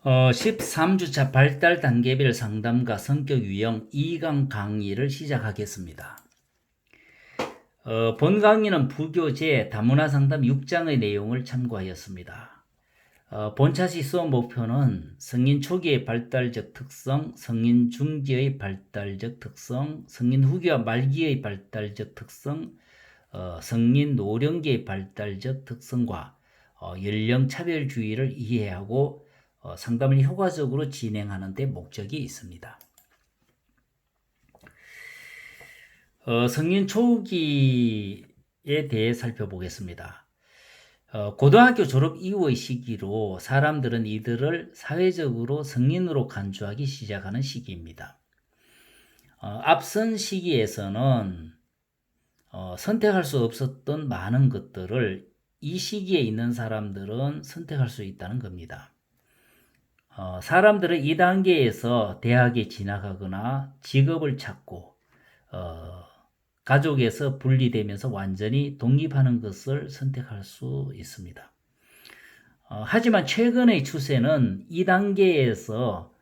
13주차 발달 단계별 상담과 성격 유형 2강 강의를 시작하겠습니다. 본 강의는 부교재 다문화 상담 6장의 내용을 참고하였습니다. 본차시 수업 목표는 성인 초기의 발달적 특성, 성인 중기의 발달적 특성, 성인 후기와 말기의 발달적 특성, 성인 노령기의 발달적 특성과 연령 차별주의를 이해하고 상담을 효과적으로 진행하는 데 목적이 있습니다. 성인 초기에 대해 살펴보겠습니다. 고등학교 졸업 이후의 시기로 사람들은 이들을 사회적으로 성인으로 간주하기 시작하는 시기입니다. 앞선 시기에서는 선택할 수 없었던 많은 것들을 이 시기에 있는 사람들은 선택할 수 있다는 겁니다. 사람들은 이 단계에서 대학에 진학하거나 직업을 찾고 가족에서 분리되면서 완전히 독립하는 것을 선택할 수 있습니다. 하지만 최근의 추세는 이 단계에서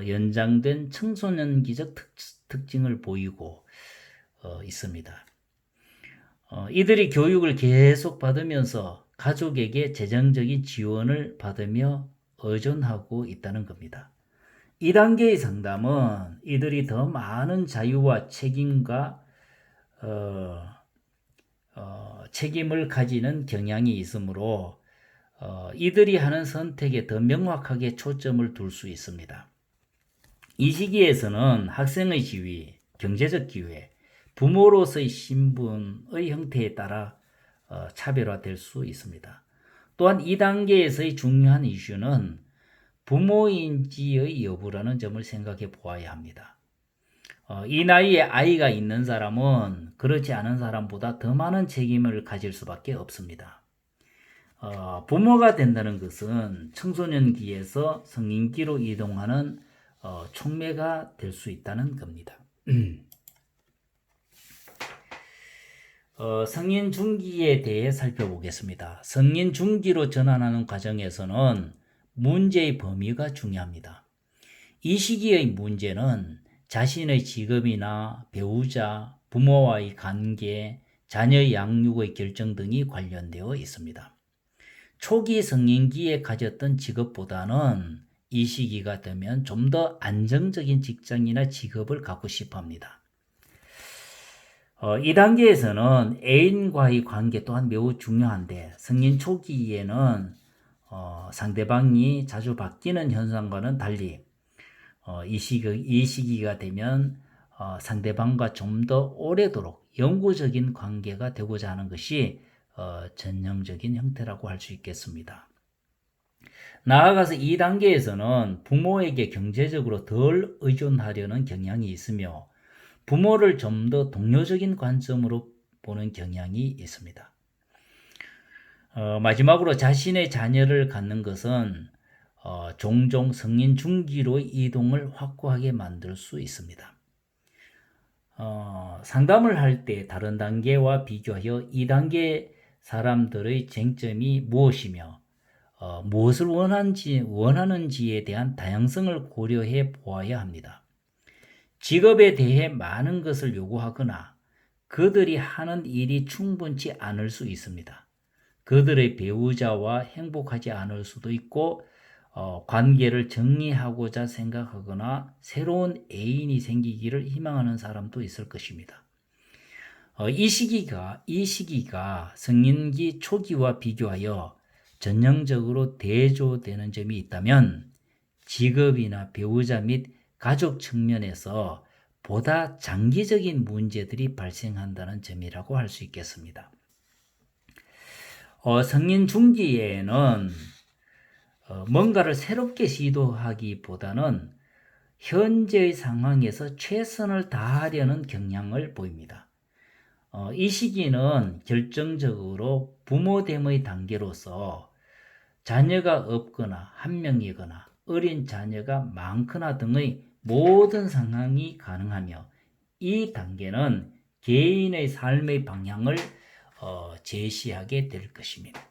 연장된 청소년기적 특징을 보이고 있습니다. 이들이 교육을 계속 받으면서 가족에게 재정적인 지원을 받으며 의존하고 있다는 겁니다. 이 단계의 상담은 이들이 더 많은 자유와 책임과 책임을 가지는 경향이 있으므로 이들이 하는 선택에 더 명확하게 초점을 둘 수 있습니다. 이 시기에서는 학생의 지위, 경제적 기회, 부모로서의 신분의 형태에 따라 차별화될 수 있습니다. 또한 이 단계에서의 중요한 이슈는 부모인지의 여부라는 점을 생각해 보아야 합니다. 이 나이에 아이가 있는 사람은 그렇지 않은 사람보다 더 많은 책임을 가질 수밖에 없습니다. 부모가 된다는 것은 청소년기에서 성인기로 이동하는 촉매가 될 수 있다는 겁니다. 성인 중기에 대해 살펴보겠습니다. 성인 중기로 전환하는 과정에서는 문제의 범위가 중요합니다. 이 시기의 문제는 자신의 직업이나 배우자, 부모와의 관계, 자녀의 양육의 결정 등이 관련되어 있습니다. 초기 성인기에 가졌던 직업보다는 이 시기가 되면 좀 더 안정적인 직장이나 직업을 갖고 싶어 합니다. 이 단계에서는 애인과의 관계 또한 매우 중요한데 성인 초기에는 상대방이 자주 바뀌는 현상과는 달리 이 시기가 되면 상대방과 좀 더 오래도록 영구적인 관계가 되고자 하는 것이 전형적인 형태라고 할 수 있겠습니다. 나아가서 이 단계에서는 부모에게 경제적으로 덜 의존하려는 경향이 있으며 부모를 좀 더 동료적인 관점으로 보는 경향이 있습니다. 마지막으로 자신의 자녀를 갖는 것은 종종 성인 중기로 이동을 확고하게 만들 수 있습니다. 상담을 할 때 다른 단계와 비교하여 이 단계 사람들의 쟁점이 무엇이며 무엇을 원하는지에 대한 다양성을 고려해 보아야 합니다. 직업에 대해 많은 것을 요구하거나 그들이 하는 일이 충분치 않을 수 있습니다. 그들의 배우자와 행복하지 않을 수도 있고 관계를 정리하고자 생각하거나 새로운 애인이 생기기를 희망하는 사람도 있을 것입니다. 이 시기가 성인기 초기와 비교하여 전형적으로 대조되는 점이 있다면 직업이나 배우자 및 가족 측면에서 보다 장기적인 문제들이 발생한다는 점이라고 할 수 있겠습니다. 성인 중기에는 뭔가를 새롭게 시도하기보다는 현재의 상황에서 최선을 다하려는 경향을 보입니다. 이 시기는 결정적으로 부모됨의 단계로서 자녀가 없거나 한 명이거나 어린 자녀가 많거나 등의 모든 상황이 가능하며 이 단계는 개인의 삶의 방향을 제시하게 될 것입니다.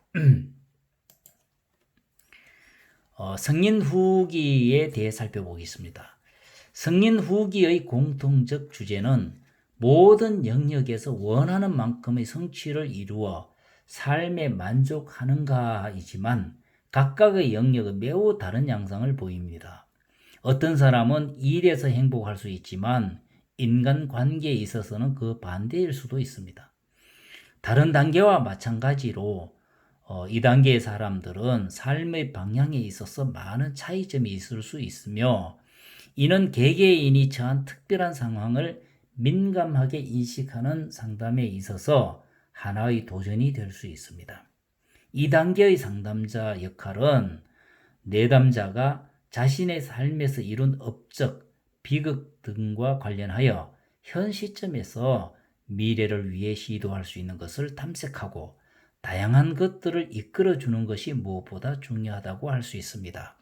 성인 후기에 대해 살펴보겠습니다. 성인 후기의 공통적 주제는 모든 영역에서 원하는 만큼의 성취를 이루어 삶에 만족하는가이지만 각각의 영역은 매우 다른 양상을 보입니다. 어떤 사람은 일에서 행복할 수 있지만 인간관계에 있어서는 그 반대일 수도 있습니다. 다른 단계와 마찬가지로 이 단계의 사람들은 삶의 방향에 있어서 많은 차이점이 있을 수 있으며 이는 개개인이 처한 특별한 상황을 민감하게 인식하는 상담에 있어서 하나의 도전이 될 수 있습니다. 이 단계의 상담자 역할은 내담자가 자신의 삶에서 이룬 업적, 비극 등과 관련하여 현 시점에서 미래를 위해 시도할 수 있는 것을 탐색하고 다양한 것들을 이끌어주는 것이 무엇보다 중요하다고 할 수 있습니다.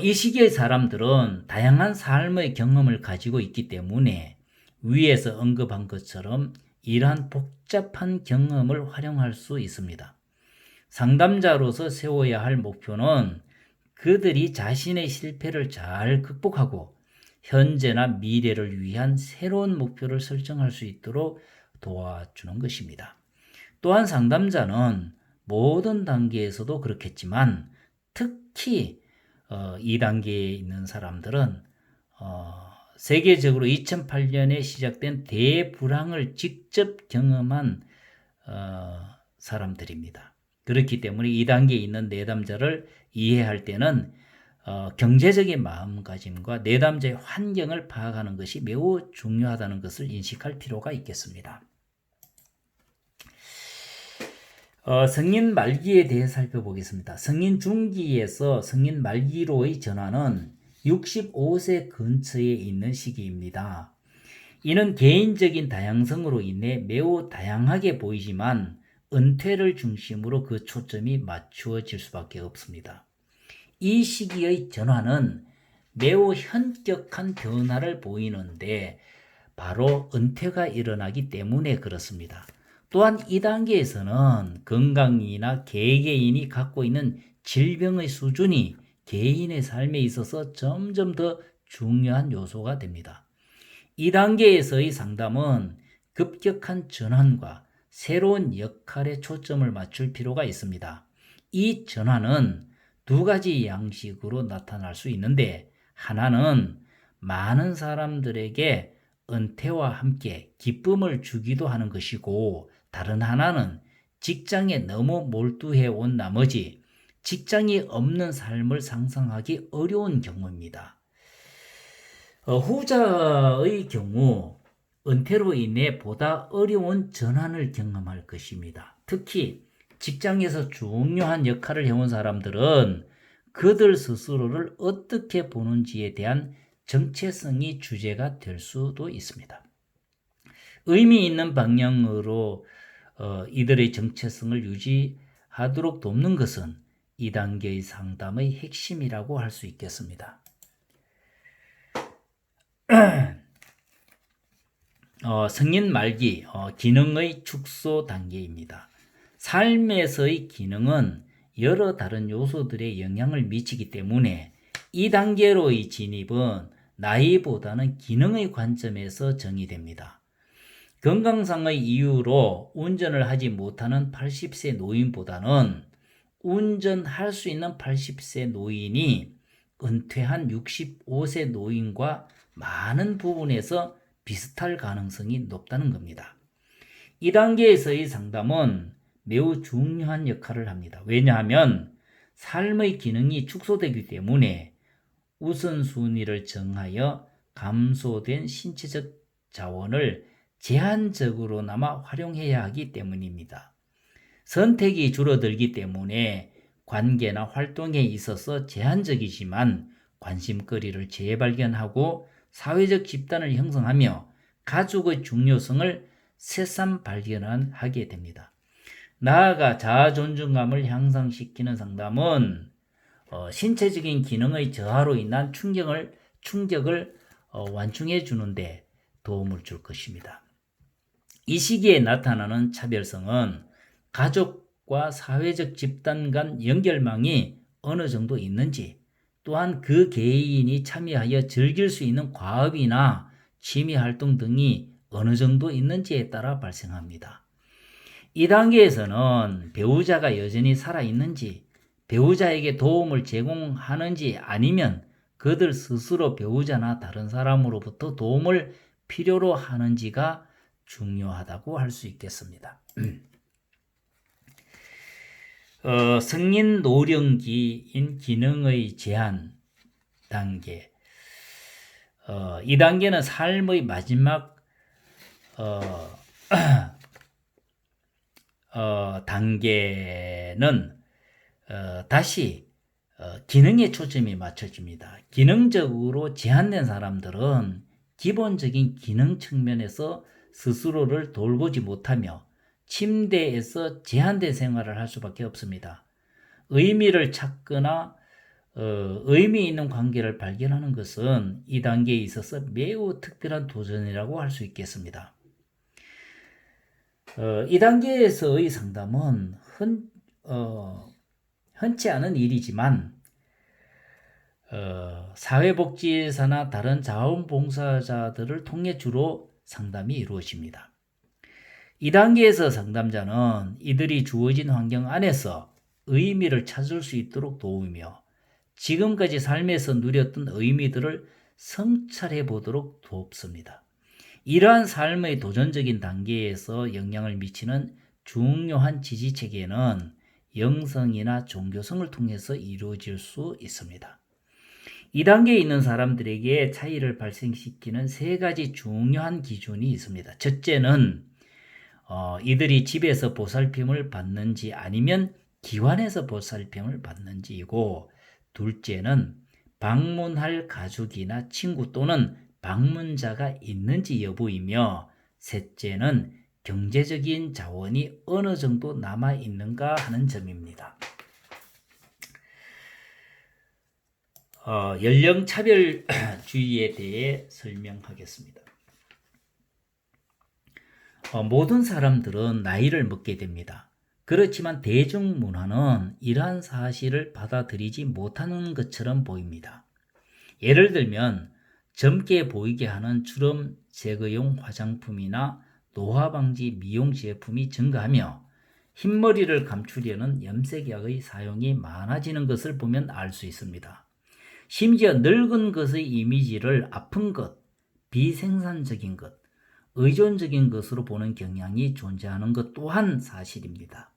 이 시기의 사람들은 다양한 삶의 경험을 가지고 있기 때문에 위에서 언급한 것처럼 이러한 복잡한 경험을 활용할 수 있습니다. 상담자로서 세워야 할 목표는 그들이 자신의 실패를 잘 극복하고 현재나 미래를 위한 새로운 목표를 설정할 수 있도록 도와주는 것입니다. 또한 상담자는 모든 단계에서도 그렇겠지만 특히 이 단계에 있는 사람들은 세계적으로 2008년에 시작된 대불황을 직접 경험한 사람들입니다. 그렇기 때문에 이 단계에 있는 내담자를 이해할 때는 경제적인 마음가짐과 내담자의 환경을 파악하는 것이 매우 중요하다는 것을 인식할 필요가 있겠습니다. 성인 말기에 대해 살펴보겠습니다. 성인 중기에서 성인 말기로의 전환은 65세 근처에 있는 시기입니다. 이는 개인적인 다양성으로 인해 매우 다양하게 보이지만 은퇴를 중심으로 그 초점이 맞추어질 수밖에 없습니다. 이 시기의 전환은 매우 현격한 변화를 보이는데 바로 은퇴가 일어나기 때문에 그렇습니다. 또한 이 단계에서는 건강이나 개개인이 갖고 있는 질병의 수준이 개인의 삶에 있어서 점점 더 중요한 요소가 됩니다. 이 단계에서의 상담은 급격한 전환과 새로운 역할에 초점을 맞출 필요가 있습니다. 이 전환은 두 가지 양식으로 나타날 수 있는데 하나는 많은 사람들에게 은퇴와 함께 기쁨을 주기도 하는 것이고 다른 하나는 직장에 너무 몰두해 온 나머지 직장이 없는 삶을 상상하기 어려운 경우입니다. 후자의 경우 은퇴로 인해 보다 어려운 전환을 경험할 것입니다. 특히 직장에서 중요한 역할을 해온 사람들은 그들 스스로를 어떻게 보는지에 대한 정체성이 주제가 될 수도 있습니다. 의미 있는 방향으로 이들의 정체성을 유지하도록 돕는 것은 이 단계의 상담의 핵심이라고 할 수 있겠습니다. 성인 말기 기능의 축소 단계입니다. 삶에서의 기능은 여러 다른 요소들에 영향을 미치기 때문에 이 단계로의 진입은 나이보다는 기능의 관점에서 정의됩니다. 건강상의 이유로 운전을 하지 못하는 80세 노인보다는 운전할 수 있는 80세 노인이 은퇴한 65세 노인과 많은 부분에서 비슷할 가능성이 높다는 겁니다. 이 단계에서의 상담은 매우 중요한 역할을 합니다. 왜냐하면 삶의 기능이 축소되기 때문에 우선순위를 정하여 감소된 신체적 자원을 제한적으로나마 활용해야 하기 때문입니다. 선택이 줄어들기 때문에 관계나 활동에 있어서 제한적이지만 관심거리를 재발견하고 사회적 집단을 형성하며 가족의 중요성을 새삼 발견하게 됩니다. 나아가 자아 존중감을 향상시키는 상담은 신체적인 기능의 저하로 인한 충격을 완충해 주는데 도움을 줄 것입니다. 이 시기에 나타나는 차별성은 가족과 사회적 집단 간 연결망이 어느 정도 있는지, 또한 그 개인이 참여하여 즐길 수 있는 과업이나 취미 활동 등이 어느 정도 있는지에 따라 발생합니다. 이 단계에서는 배우자가 여전히 살아있는지, 배우자에게 도움을 제공하는지 아니면 그들 스스로 배우자나 다른 사람으로부터 도움을 필요로 하는지가 중요하다고 할 수 있겠습니다. 성인 노령기인 기능의 제한 단계. 이 단계는 삶의 마지막 단계는 다시 기능에 초점이 맞춰집니다. 기능적으로 제한된 사람들은 기본적인 기능 측면에서 스스로를 돌보지 못하며 침대에서 제한된 생활을 할 수밖에 없습니다. 의미를 찾거나 의미 있는 관계를 발견하는 것은 이 단계에 있어서 매우 특별한 도전이라고 할 수 있겠습니다. 이 단계에서의 상담은 흔치 않은 일이지만 사회복지사나 다른 자원봉사자들을 통해 주로 상담이 이루어집니다. 이 단계에서 상담자는 이들이 주어진 환경 안에서 의미를 찾을 수 있도록 도우며 지금까지 삶에서 누렸던 의미들을 성찰해 보도록 돕습니다. 이러한 삶의 도전적인 단계에서 영향을 미치는 중요한 지지체계는 영성이나 종교성을 통해서 이루어질 수 있습니다. 이 단계에 있는 사람들에게 차이를 발생시키는 세 가지 중요한 기준이 있습니다. 첫째는 이들이 집에서 보살핌을 받는지 아니면 기관에서 보살핌을 받는지이고, 둘째는 방문할 가족이나 친구 또는 방문자가 있는지 여부이며, 셋째는 경제적인 자원이 어느 정도 남아 있는가 하는 점입니다. 연령차별주의에 대해 설명하겠습니다. 모든 사람들은 나이를 먹게 됩니다. 그렇지만 대중문화는 이러한 사실을 받아들이지 못하는 것처럼 보입니다. 예를 들면 젊게 보이게 하는 주름 제거용 화장품이나 노화 방지 미용 제품이 증가하며 흰머리를 감추려는 염색약의 사용이 많아지는 것을 보면 알 수 있습니다. 심지어 늙은 것의 이미지를 아픈 것, 비생산적인 것, 의존적인 것으로 보는 경향이 존재하는 것 또한 사실입니다.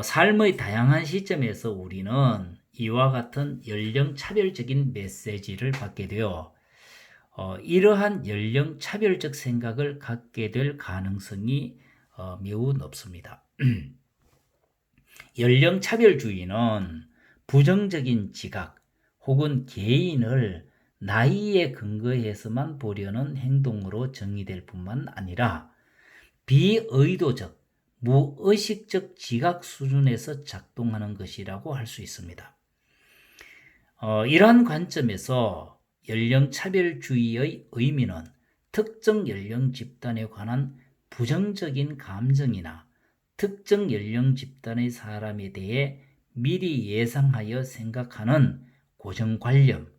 삶의 다양한 시점에서 우리는 이와 같은 연령차별적인 메시지를 받게 되어 이러한 연령차별적 생각을 갖게 될 가능성이 매우 높습니다. 연령차별주의는 부정적인 지각 혹은 개인을 나이에 근거해서만 보려는 행동으로 정의될 뿐만 아니라 비의도적, 무의식적 지각 수준에서 작동하는 것이라고 할 수 있습니다. 이러한 관점에서 연령차별주의의 의미는 특정 연령 집단에 관한 부정적인 감정이나 특정 연령 집단의 사람에 대해 미리 예상하여 생각하는 고정관념,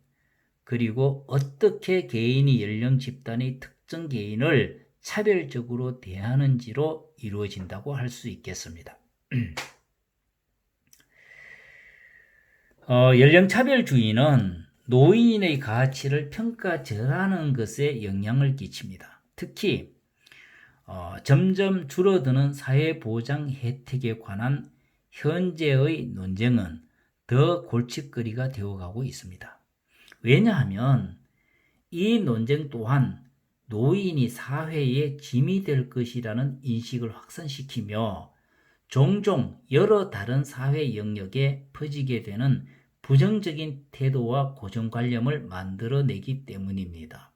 그리고 어떻게 개인이 연령 집단의 특정 개인을 차별적으로 대하는지로 이루어진다고 할 수 있겠습니다. 연령차별주의는 노인의 가치를 평가절하는 것에 영향을 끼칩니다. 특히 점점 줄어드는 사회보장 혜택에 관한 현재의 논쟁은 더 골칫거리가 되어가고 있습니다. 왜냐하면 이 논쟁 또한 노인이 사회의 짐이 될 것이라는 인식을 확산시키며 종종 여러 다른 사회 영역에 퍼지게 되는 부정적인 태도와 고정관념을 만들어내기 때문입니다.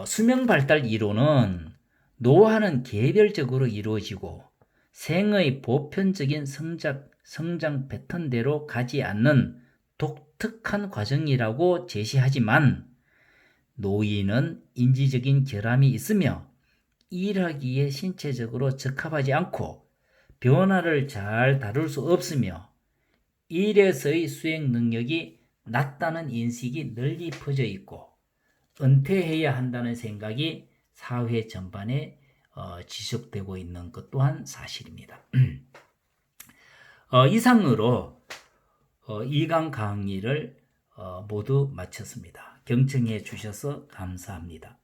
수명 발달 이론은 노화는 개별적으로 이루어지고 생의 보편적인 성장 패턴대로 가지 않는 독특한 과정이라고 제시하지만 노인은 인지적인 결함이 있으며 일하기에 신체적으로 적합하지 않고 변화를 잘 다룰 수 없으며 일에서의 수행 능력이 낮다는 인식이 널리 퍼져 있고 은퇴해야 한다는 생각이 사회 전반에 지속되고 있는 것 또한 사실입니다. 이상으로 2강 강의를 모두 마쳤습니다. 경청해 주셔서 감사합니다.